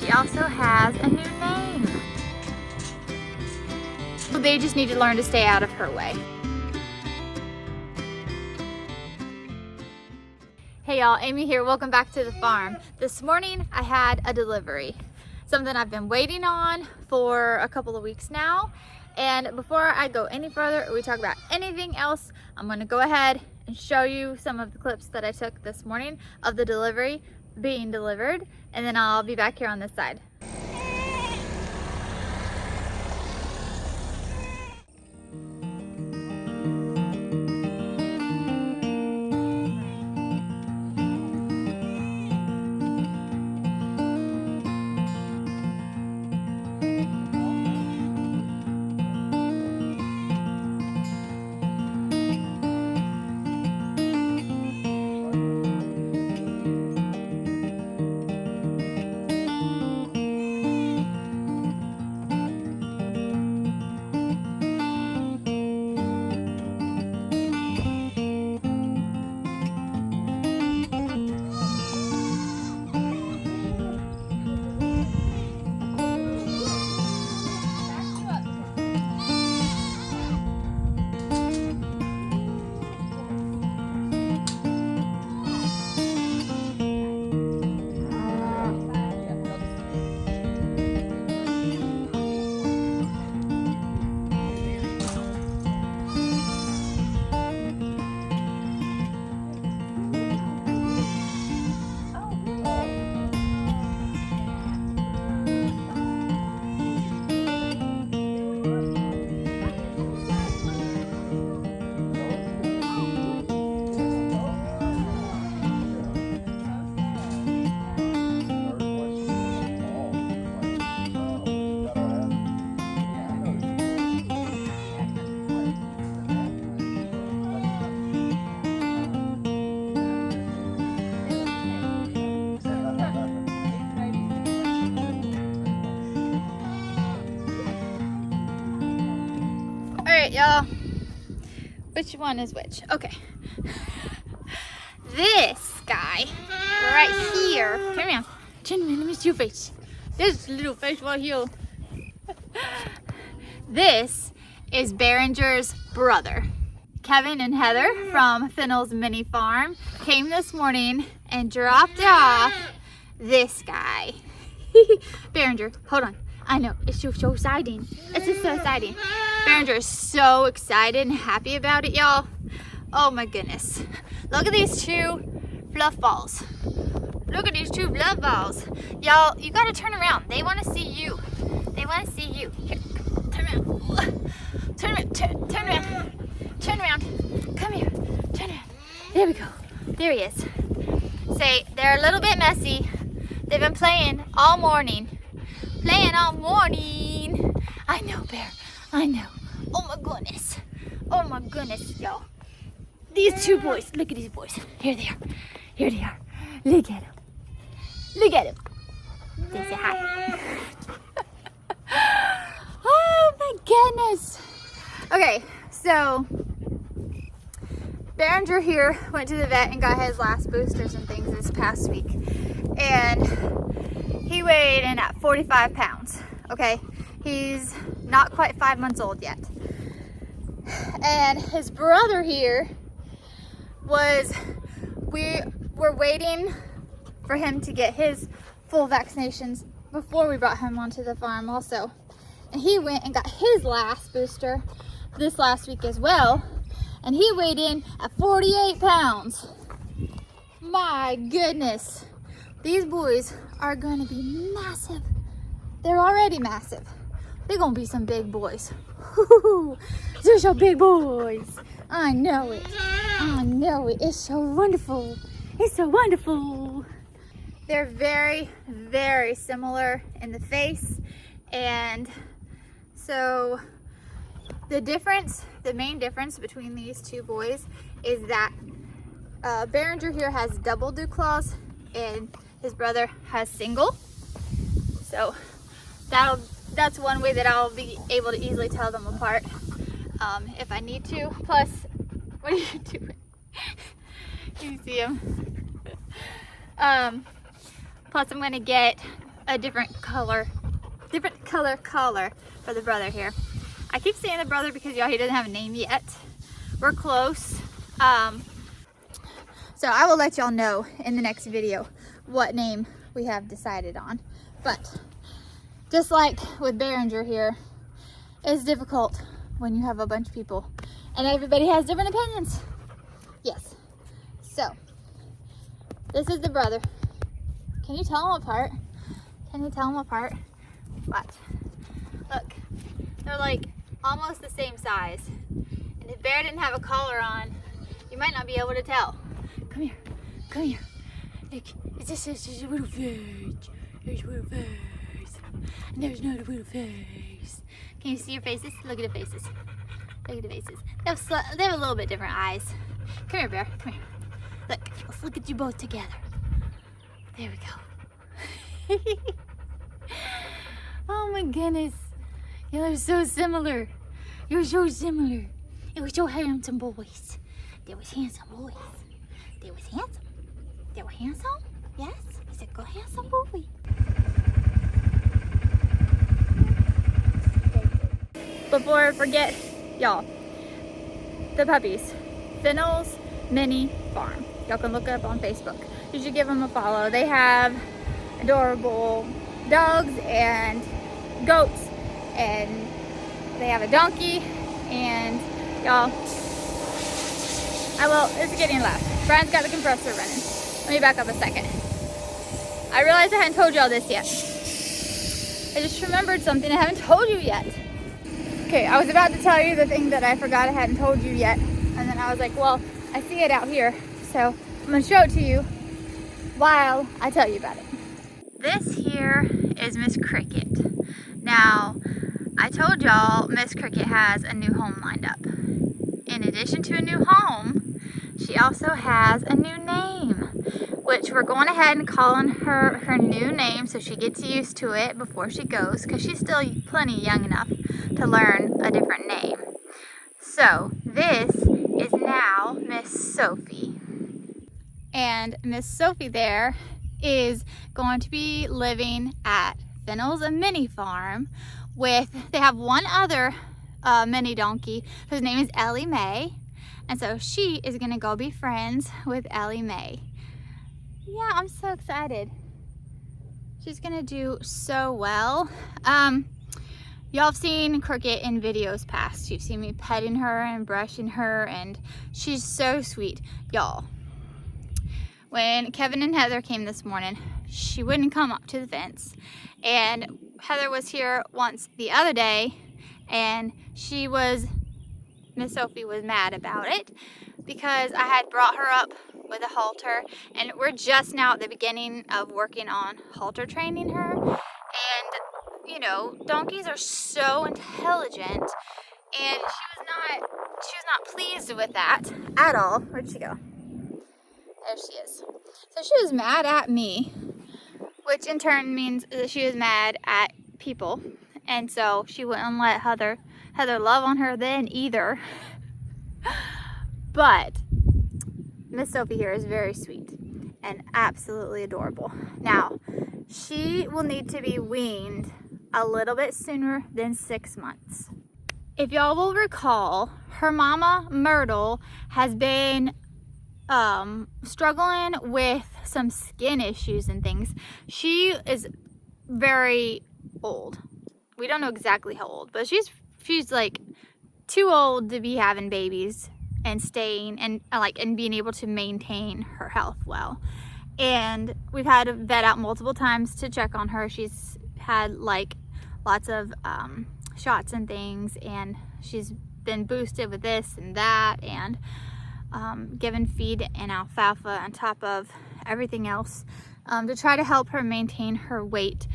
she also has a new name. They just need to learn to stay out of her way. Hey y'all, Amy here. Welcome back to the farm. This morning I had a delivery. Something I've been waiting on for a couple of weeks now. And before I go any further or we talk about anything else, I'm going to go ahead and show you some of the clips that I took this morning of the delivery being delivered, and then I'll be back here on this side. Alright y'all, which one is which? Okay, this guy right here, turn around, let me see your face, this little face right here. This is Behringer's brother. Kevin and Heather from Fennel's Mini Farm came this morning and dropped off this guy. Behringer, hold on. I know, it's so exciting. It's just so exciting. Behringer is so excited and happy about it, y'all. Oh my goodness. Look at these two fluff balls. Look at these two fluff balls. Y'all, you gotta turn around. They wanna see you. They wanna see you. Here, turn around. Turn around, turn around. Turn around. Come here, turn around. There we go. There he is. Say, they're a little bit messy. They've been playing all morning. Playing all morning. I know, Bear. I know. Oh my goodness. Oh my goodness, y'all. These two boys. Look at these boys. Here they are. Here they are. Look at them. Look at them. They say hi. Oh my goodness. Okay, so Behringer here went to the vet and got his last boosters and things this past week. And he weighed in at 45 pounds, okay? He's not quite 5 months old yet. And his brother here we were waiting for him to get his full vaccinations before we brought him onto the farm also. And he went and got his last booster this last week as well. And he weighed in at 48 pounds. My goodness. These boys are going to be massive. They're already massive. They're going to be some big boys. They're so big boys. I know it. I know it. It's so wonderful. It's so wonderful. They're very, very similar in the face. And so the main difference between these two boys is that Behringer here has double dew claws and his brother has single. So that's one way that I'll be able to easily tell them apart if I need to. Plus, what are you doing? You see him. Plus I'm going to get a different color collar for the brother here. I keep saying the brother because y'all, he doesn't have a name yet. We're close. So I will let y'all know in the next video what name we have decided on. But just like with Behringer here, it's difficult when you have a bunch of people and everybody has different opinions. Yes. So this is the brother. Can you tell them apart? Can you tell them apart? Watch. Look, they're like almost the same size. And if Bear didn't have a collar on, you might not be able to tell. Come here, come here. Look, it's just a little face. There's a little face. And there's another little face. Can you see your faces? Look at the faces. Look at the faces. They have a little bit different eyes. Come here, Bear, come here. Look, let's look at you both together. There we go. Oh my goodness. You're so similar. You're so similar. They were so handsome boys. They was handsome boys. They was handsome. They were handsome? Yes? He's a good handsome boy. Before I forget, y'all, the puppies. Fennel's Mini Farm. Y'all can look it up on Facebook. You should give them a follow. They have adorable dogs and goats, and they have a donkey, and y'all, it's getting loud. Brian's got the compressor running. Let me back up a second. I realized I hadn't told y'all this yet. I just remembered something I haven't told you yet. Okay, I was about to tell you the thing that I forgot I hadn't told you yet, and then I was like, well, I see it out here, so I'm gonna show it to you while I tell you about it. This here is Miss Cricket. Now, I told y'all Miss Cricket has a new home lined up. In addition to a new home, she also has a new name, which we're going ahead and calling her new name so she gets used to it before she goes, because she's still plenty young enough to learn a different name. So this is now Miss Sophie. And Miss Sophie there is going to be living at Fennel's Mini Farm they have one other mini donkey whose name is Ellie Mae. And so she is gonna go be friends with Ellie Mae. Yeah, I'm so excited. She's gonna do so well. Y'all have seen Cricket in videos past. You've seen me petting her and brushing her, and she's so sweet. Y'all, when Kevin and Heather came this morning, she wouldn't come up to the fence. And Heather was here once the other day, and Miss Sophie was mad about it because I had brought her up with a halter, and we're just now at the beginning of working on halter training her. And you know, donkeys are so intelligent, and she was not pleased with that at all. Where'd she go? There she is. So she was mad at me, which in turn means that she was mad at people, and so she wouldn't let Heather love on her then either. But Miss Sophie here is very sweet and absolutely adorable. Now, she will need to be weaned a little bit sooner than 6 months. If y'all will recall, her mama Myrtle has been struggling with some skin issues and things. She is very old. We don't know exactly how old, but she's like too old to be having babies and staying and being able to maintain her health well. And we've had to vet out multiple times to check on her. She's had like lots of shots and things, and she's been boosted with this and that, and given feed and alfalfa on top of everything else to try to help her maintain her weight.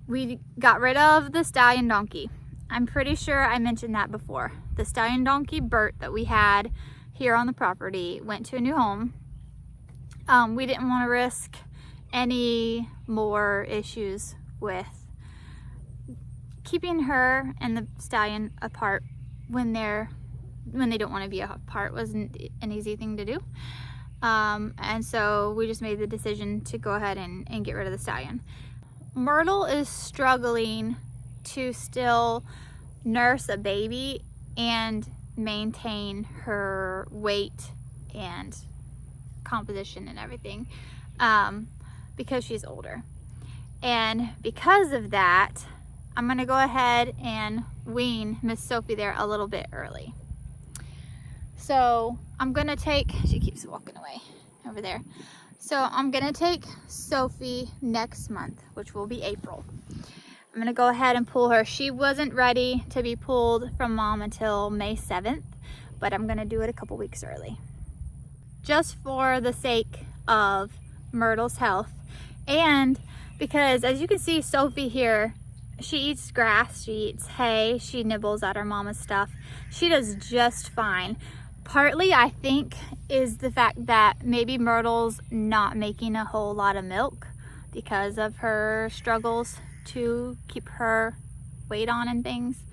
We got rid of the stallion donkey. I'm pretty sure I mentioned that before. The stallion donkey Bert that we had here on the property went to a new home. We didn't want to risk any more issues with keeping her and the stallion apart when they don't want to be apart. Wasn't an easy thing to do. And so we just made the decision to go ahead and get rid of the stallion. Myrtle is struggling to still nurse a baby and maintain her weight and composition and everything, because she's older. And because of that, I'm gonna go ahead and wean Miss Sophie there a little bit early. So I'm gonna take, she keeps walking away over there. So I'm gonna take Sophie next month, which will be April. I'm gonna go ahead and pull her. She wasn't ready to be pulled from mom until May 7th, but I'm gonna do it a couple weeks early. Just for the sake of Myrtle's health, and because as you can see, Sophie here, she eats grass, she eats hay, she nibbles at her mama's stuff. She does just fine. Partly, I think, is the fact that maybe Myrtle's not making a whole lot of milk because of her struggles to keep her weight on and things.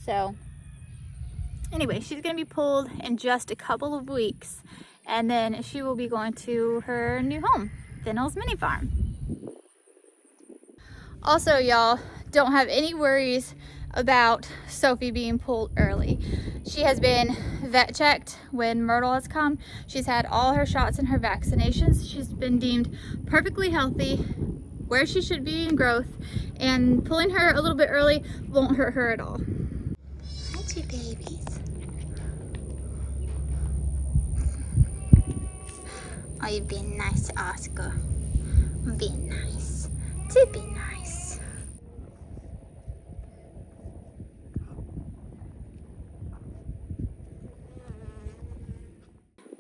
So anyway, she's gonna be pulled in just a couple of weeks, and then she will be going to her new home, Fennell's Mini Farm. Also, y'all, don't have any worries about Sophie being pulled early. She has been vet checked when Myrtle has come. She's had all her shots and her vaccinations. She's been deemed perfectly healthy, where she should be in growth, and pulling her a little bit early won't hurt her at all. Hi, two babies. Oh, you're being nice, Oscar. I'm being nice. To be nice.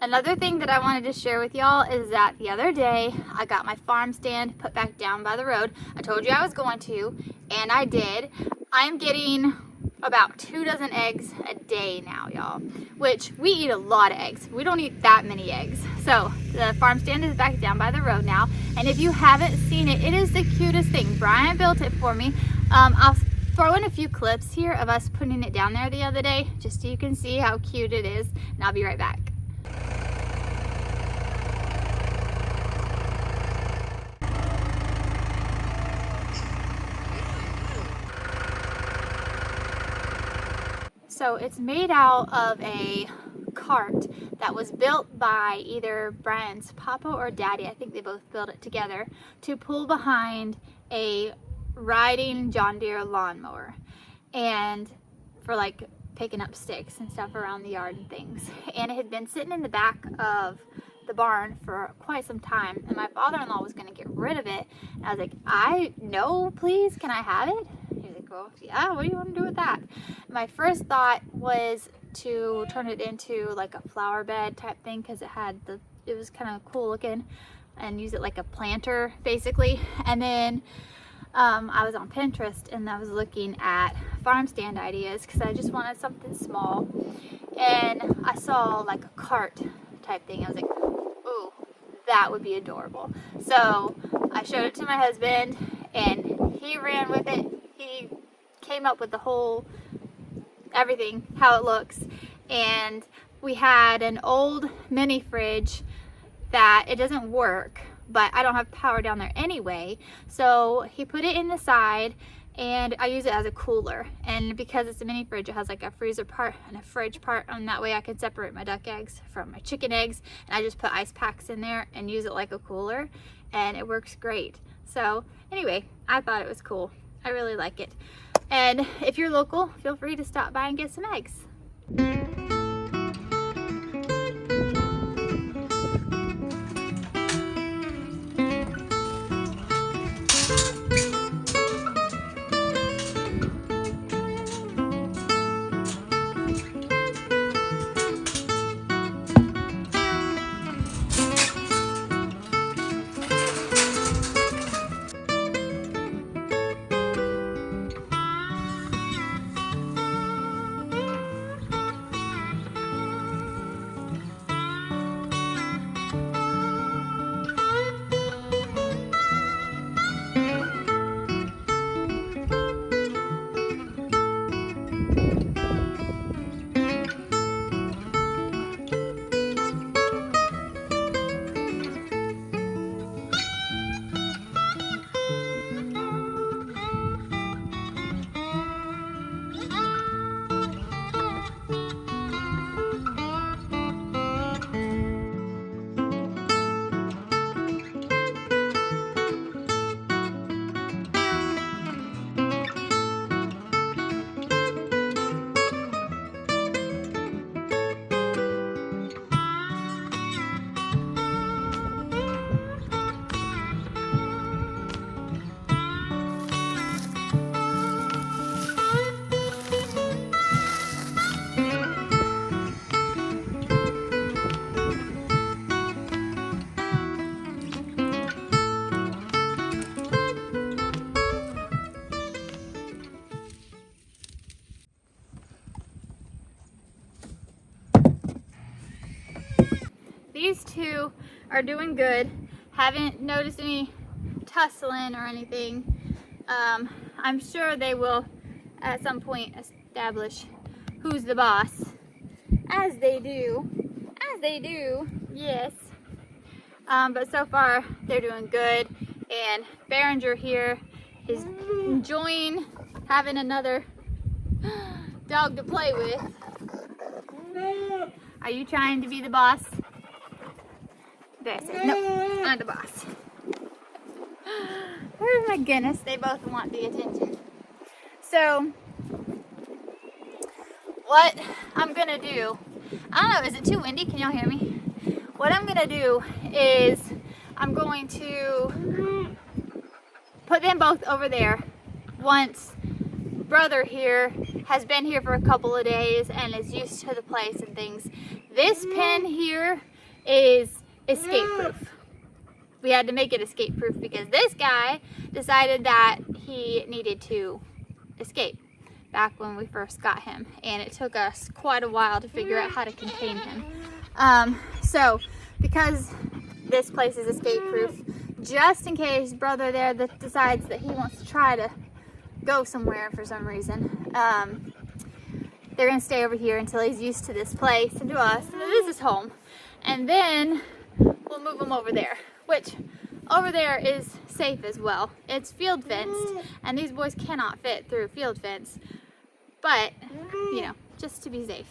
Another thing that I wanted to share with y'all is that the other day I got my farm stand put back down by the road. I told you I was going to, and I did. I'm getting about 24 eggs a day now, y'all, which we eat a lot of eggs. We don't eat that many eggs. So the farm stand is back down by the road now, and if you haven't seen it, it is the cutest thing. Brian built it for me. I'll throw in a few clips here of us putting it down there the other day, just so you can see how cute it is, and I'll be right back. So it's made out of a cart that was built by either Brian's papa or daddy. I think they both built it together to pull behind a riding John Deere lawnmower, and for like picking up sticks and stuff around the yard and things. And it had been sitting in the back of the barn for quite some time, and my father-in-law was going to get rid of it, and I was like, no, please, can I have it? He was like, well, yeah, what do you want to do with that? My first thought was to turn it into like a flower bed type thing, because it was kind of cool looking, and use it like a planter basically. And then I was on Pinterest and I was looking at farm stand ideas because I just wanted something small, and I saw like a cart type thing. I was like, ooh, that would be adorable. So I showed it to my husband and he ran with it. He came up with the whole everything, how it looks, and we had an old mini fridge that it doesn't work, but I don't have power down there anyway, so he put it in the side, and I use it as a cooler. And because it's a mini fridge, it has like a freezer part and a fridge part, and that way I can separate my duck eggs from my chicken eggs, and I just put ice packs in there and use it like a cooler, and it works great. So anyway, I thought it was cool. I really like it. And if you're local, feel free to stop by and get some eggs. these two are doing good. Haven't noticed any tussling or anything. I'm sure they will at some point establish who's the boss. As they do. Yes. But so far they're doing good, and Berenger here is enjoying having another dog to play with. Are you trying to be the boss? Bear says, no, I'm the boss. Oh my goodness, they both want the attention. So, what I'm gonna do, I don't know, is it too windy? Can y'all hear me? What I'm gonna do is I'm going to put them both over there once brother here has been here for a couple of days and is used to the place and things. This pen here is escape proof. We had to make it escape proof because this guy decided that he needed to escape back when we first got him, and it took us quite a while to figure out how to contain him. So because this place is escape proof, just in case brother there that decides that he wants to try to go somewhere for some reason, they're gonna stay over here until he's used to this place and to us, and it is his home. And then we'll move him over there, which over there is safe as well. It's field fenced, and these boys cannot fit through field fence, but you know, just to be safe.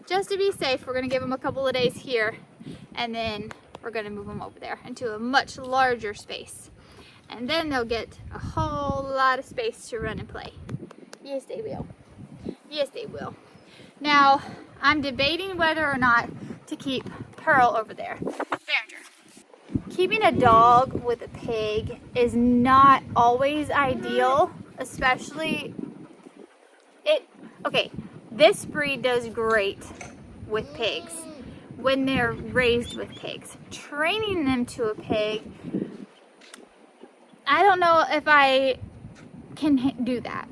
Just to be safe, we're gonna give them a couple of days here, and then we're gonna move them over there into a much larger space. And then they'll get a whole lot of space to run and play. Yes, they will. Yes, they will. Now, I'm debating whether or not to keep Pearl over there. Berenger. Keeping a dog with a pig is not always ideal, especially okay, this breed does great with pigs when they're raised with pigs. Training them to a pig, I don't know if I can do that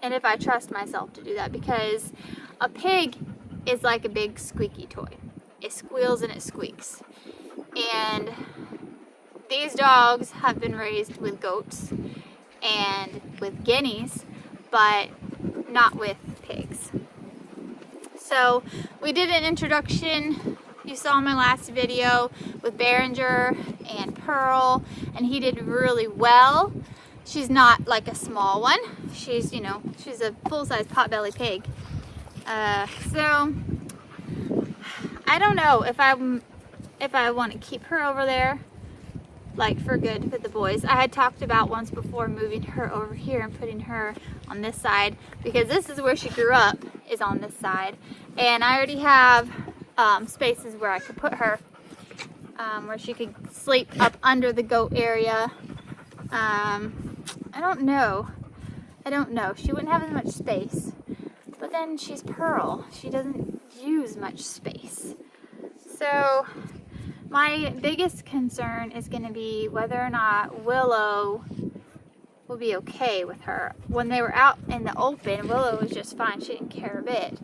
and if I trust myself to do that, because a pig is like a big squeaky toy. It squeals and it squeaks. And these dogs have been raised with goats and with guineas, but not with pigs. So we did an introduction, you saw in my last video, with Berenger and Pearl, and he did really well. She's not like a small one. She's, you know, she's a full-size potbelly pig. So I don't know if I want to keep her over there, like for good with the boys. I had talked about once before moving her over here and putting her on this side, because this is where she grew up, is on this side, and I already have spaces where I could put her, where she could sleep up under the goat area. I don't know. She wouldn't have as much space, but then she's Pearl. She doesn't use much space. So my biggest concern is going to be whether or not Willow will be okay with her. When they were out in the open, Willow was just fine. She didn't care a bit.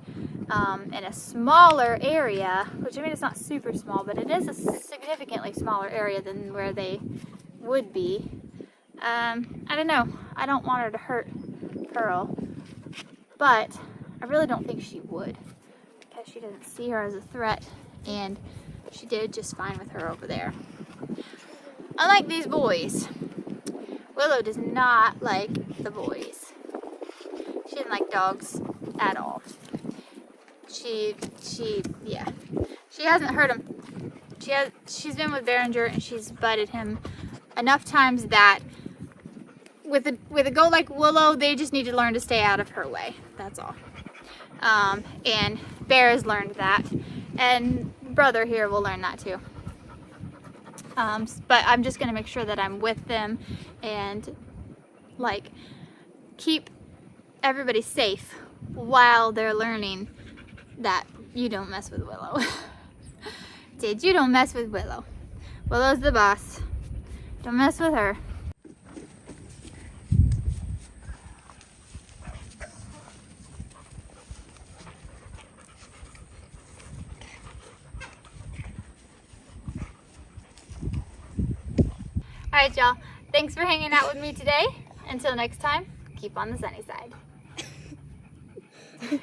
In a smaller area, which I mean it's not super small, but it is a significantly smaller area than where they would be. I don't know. I don't want her to hurt Pearl, but I really don't think she would, because she doesn't see her as a threat, and she did just fine with her over there. Unlike these boys, Willow does not like the boys. She didn't like dogs at all. She hasn't hurt him. She's been with Berenger and she's butted him enough times that with a goat like Willow, they just need to learn to stay out of her way. That's all. And Bear has learned that, and brother here will learn that too. But I'm just gonna make sure that I'm with them and like keep everybody safe while they're learning that you don't mess with Willow. You don't mess with Willow. Willow's the boss. Don't mess with her. right, y'all. Thanks for hanging out with me today. Until next time, keep on the sunny side.